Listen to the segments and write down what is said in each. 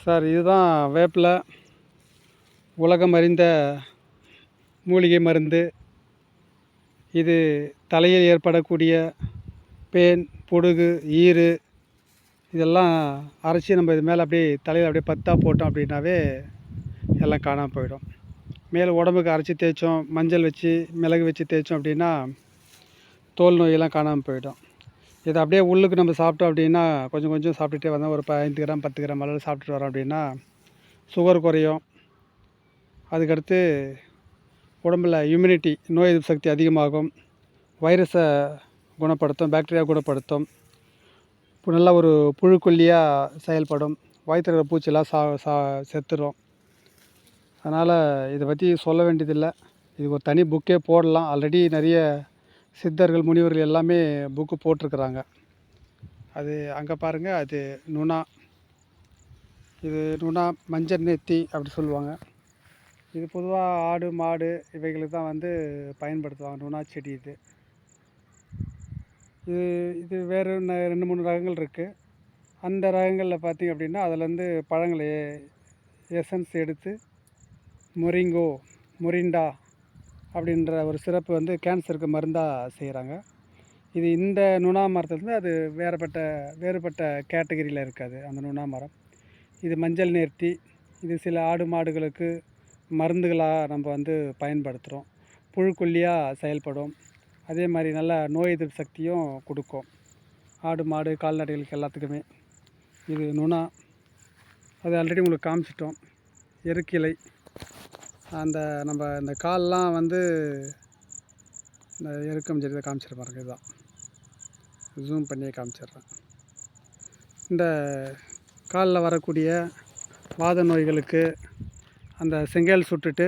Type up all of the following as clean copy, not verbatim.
Sir, இதுதான் வேப்பிலை. உலகம் அறிந்த மூலிகை மருந்து. இது தலையில் ஏற்படக்கூடிய பேன், பொடுகு, ஈறு இதெல்லாம் அரைச்சி நம்ம இது மேலே அப்படியே தலையில் அப்படியே பத்தா போட்டோம் அப்படின்னாவே எல்லாம் காணாமல் போயிடும். மேலே உடம்புக்கு அரைச்சி தேய்ச்சோம், மஞ்சள் வச்சு மிளகு வச்சு தேய்ச்சோம் அப்படின்னா தோல் நோயெல்லாம் காணாமல் போயிடும். இதை அப்படியே உள்ளுக்கு நம்ம சாப்பிட்டோம் அப்படின்னா கொஞ்சம் கொஞ்சம் சாப்பிட்டுட்டே வந்தோம். ஒரு 5 கிராம் 10 கிராம் அளவு சாப்பிட்டுட்டு வரோம் அப்படின்னா சுகர் குறையும். அதுக்கடுத்து உடம்பில் இம்யூனிட்டி, நோய் எதிர்ப்பு சக்தி அதிகமாகும். வைரஸை குணப்படுத்தும், பாக்டீரியா குணப்படுத்தும். இப்போ நல்லா ஒரு புழுக்கொல்லியாக செயல்படும். வயிற்றுல பூச்சிலாம் செத்துடும். அதனால் இதை பற்றி சொல்ல வேண்டியதில்லை. இதுக்கு ஒரு தனி புக்கே போடலாம். ஆல்ரெடி நிறைய சித்தர்கள், முனிவர்கள் எல்லாமே புக்கு போட்டிருக்கிறாங்க. அது அங்கே பாருங்கள், அது நுணா. இது நுணா, மஞ்சள் நெத்தி அப்படி சொல்லுவாங்க. இது பொதுவாக ஆடு, மாடு இவைகளுக்கு தான் வந்து பயன்படுத்துவாங்க. நுணா செடி இது. இது வேறு 2 3 ரகங்கள் இருக்குது. அந்த ரகங்களில் பார்த்திங்க அப்படின்னா அதிலேருந்து பழங்களை எசன்ஸ் எடுத்து மொரிண்டா அப்படின்ற ஒரு சிறப்பு வந்து கேன்சருக்கு மருந்தாக செய்கிறாங்க. இது இந்த நுணா மரத்துலேருந்து அது வேறுபட்ட கேட்டகரியில் இருக்காது அந்த நுணா மரம். இது மஞ்சள் நேர்த்தி. இது சில ஆடு மாடுகளுக்கு மருந்துகளாக நம்ம வந்து பயன்படுத்துகிறோம். புழுக்கொல்லியாக செயல்படும். அதே மாதிரி நல்லா நோய் எதிர்ப்பு சக்தியும் கொடுக்கும் ஆடு மாடு கால்நடைகளுக்கு எல்லாத்துக்குமே. இது நுணா. அது ஆல்ரெடி உங்களுக்கு காமிச்சிட்டோம். எருக்கிளை. நம்ம இந்த கால்லாம் வந்து இந்த எருக்கம் செடி காமிச்சிட்டு பாருங்க. இதுதான் ஜூம் பண்ணியே காமிச்சிட்றேன். இந்த காலில் வரக்கூடிய வாத நோய்களுக்கு அந்த செங்கல் சுட்டுட்டு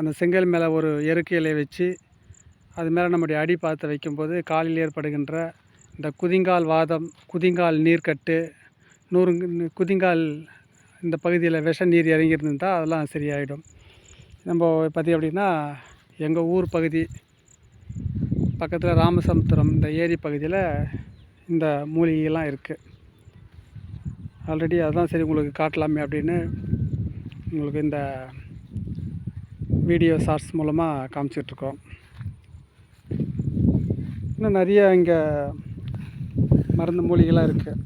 அந்த செங்கல் மேலே ஒரு எருக்கு இலையை வச்சு அது மேலே நம்முடைய அடி பாதத்தை வைக்கும்போது காலில் ஏற்படுகின்ற இந்த குதிங்கால் வாதம், குதிங்கால் நீர்க்கட்டு, குதிங்கால் இந்த பகுதியில் விஷ நீர் இறங்கியிருந்தால் அதெல்லாம் சரியாயிடும். நம்ம பார்த்திங்க அப்படின்னா எங்கள் ஊர் பகுதி பக்கத்தில் ராமசமுத்திரம் இந்த ஏரி பகுதியில் இந்த மூலிகைலாம் இருக்குது. ஆல்ரெடி அதுதான் சரி உங்களுக்கு காட்டலாமே அப்படின்னு உங்களுக்கு இந்த வீடியோ ஷார்ட்ஸ் மூலமாக காமிச்சிட்ருக்கோம். இன்னும் நிறைய இங்கே மருந்து மூலிகைலாம் இருக்குது.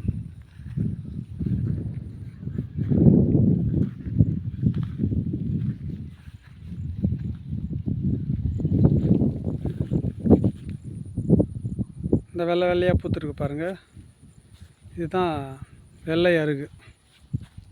இந்த வெள்ளையாக பூத்துருக்கு பாருங்கள். இதுதான் வெள்ளை அருகு.